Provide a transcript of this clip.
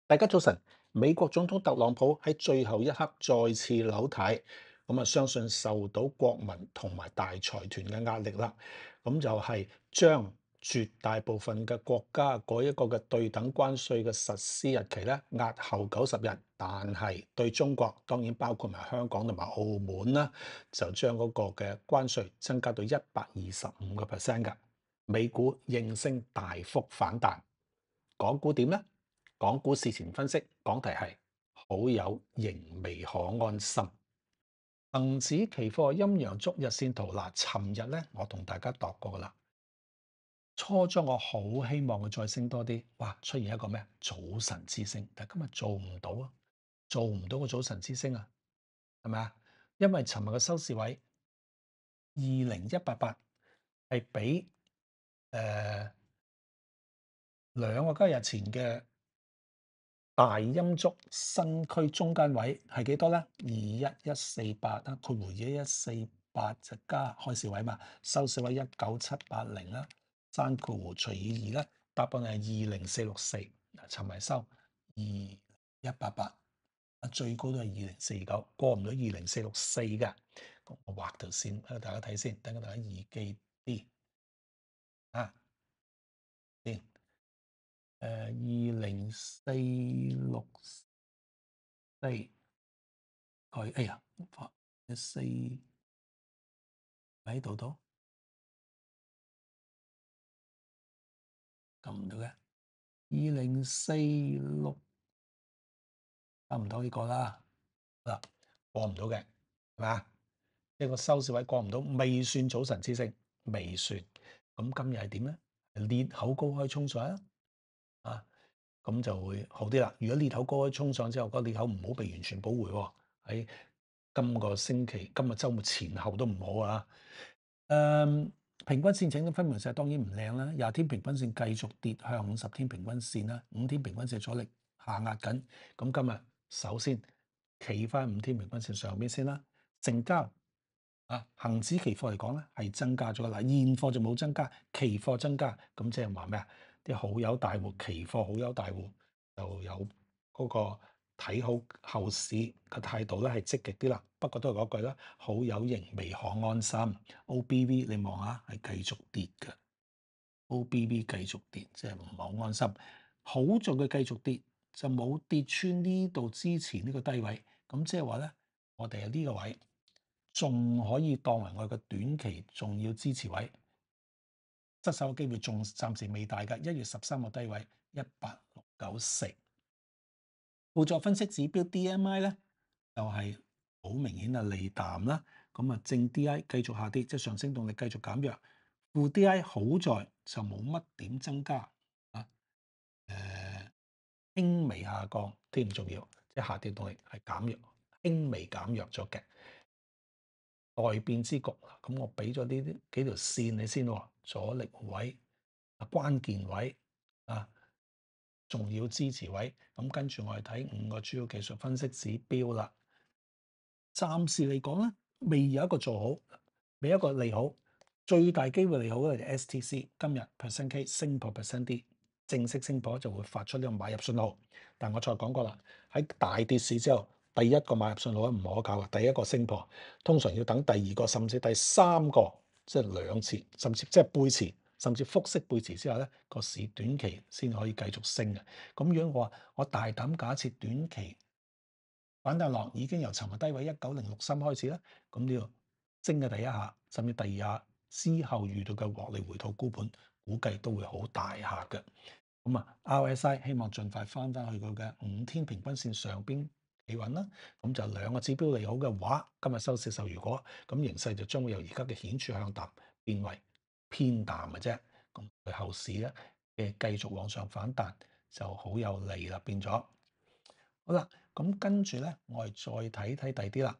大家早晨，美國總統特朗普喺最後一刻再次扭軚，相信受到國民同埋大財團嘅壓力啦，就係將絕大部分嘅國家嗰一個嘅對等關稅嘅實施日期咧押後90日，但係對中國當然包括埋香港同埋澳門啦，就將嗰個嘅關稅增加到125%嘅，美股應聲大幅反彈。港股點呢？港股事前分析，講題係好友仍未可安心。恒指期貨陰陽燭日線圖嗱，尋日咧我同大家度過啦。初初我好希望佢再升多啲，哇！出現一個咩早晨之星，但係今日做唔到啊，做唔到個早晨之星啊，係咪啊？因為尋日嘅收市位20188係比兩個交易日前嘅大陰燭新區中間位係幾多咧？21148啦，括弧21148就加開市位嘛，收市位19780啦，刪括弧除以2咧，答案係20464。嗱，尋日收20188，最高都係20429，過唔到20464嘅。我畫條線俾大家睇先，等大家易記啲啊先。20464。佢哎呀，4喺度都撳唔到嘅2046，差唔多呢個啦。嗱，過唔到嘅係嘛？一個收市位過唔到，未算早晨之星，未算。咁今日係點咧？裂口高開衝上啊！咁就會好啲啦。如果裂口高開衝上之後，個裂口唔好被完全補回喎。喺今個星期、今日週末前後都唔好啊。平均線整體分明勢當然唔靚啦。20天平均線繼續跌向50天平均線啦，5天平均線阻力下壓緊。咁今日首先企翻5天平均線上邊先啦。成交恒指期貨嚟講咧係增加咗啦，現貨就冇增加，期貨增加。咁即係話咩啊？啲好友大戶期貨好友大戶就有嗰個睇好後市嘅態度咧，係積極啲啦。不過都係嗰句啦，好友仍未可安心。OBV 你望下係繼續跌嘅，OBV 繼續跌，即係唔好安心。好在佢繼續跌，就冇跌穿呢度之前呢個低位。咁即係話咧，我哋喺呢個位仲可以當為我哋嘅短期重要支持位。失手嘅機會仲暫時未大㗎。1月13個低位18694。輔助分析指標 DMI 咧就係好明顯係利淡啦。正 DI 繼續下跌，即係上升動力繼續減弱。負 DI 好在就冇乜點增加啊，輕微下降添，唔重要，即係下跌動力係減弱，輕微減弱咗嘅。待變之局咁我俾咗呢啲幾條線你先喎，阻力位關鍵位重要支持位。咁跟住我哋睇5個主要技術分析指標啦。暫時嚟講咧，未有一個做好，未有一個利好。最大機會利好嘅就 STC 今日 percent K 升破 percent D， 正式升破就會發出呢個買入信號。但我再講過啦，喺大跌市之後，第一個買入信號唔可靠嘅，第一個升破通常要等第二個甚至第三個，即係兩次，甚至即係背馳，甚至複式背馳之後咧，個市短期先可以繼續升嘅。咁如果我大膽假設短期反彈浪已經由尋日低位19063開始啦，咁呢個升嘅第一下，甚至第二下之後遇到嘅獲利回吐沽盤，估計都會好大下嘅。RSI 希望盡快翻去佢嘅5天平均線上邊企穩啦。咁就兩個指標利好嘅話，今日收市受如果咁形勢就將會由而家嘅顯著向淡變為偏淡嘅啫。咁對後市咧嘅繼續往上反彈就好有利啦，變咗。好啦，咁跟住咧，我哋再睇睇第啲啦。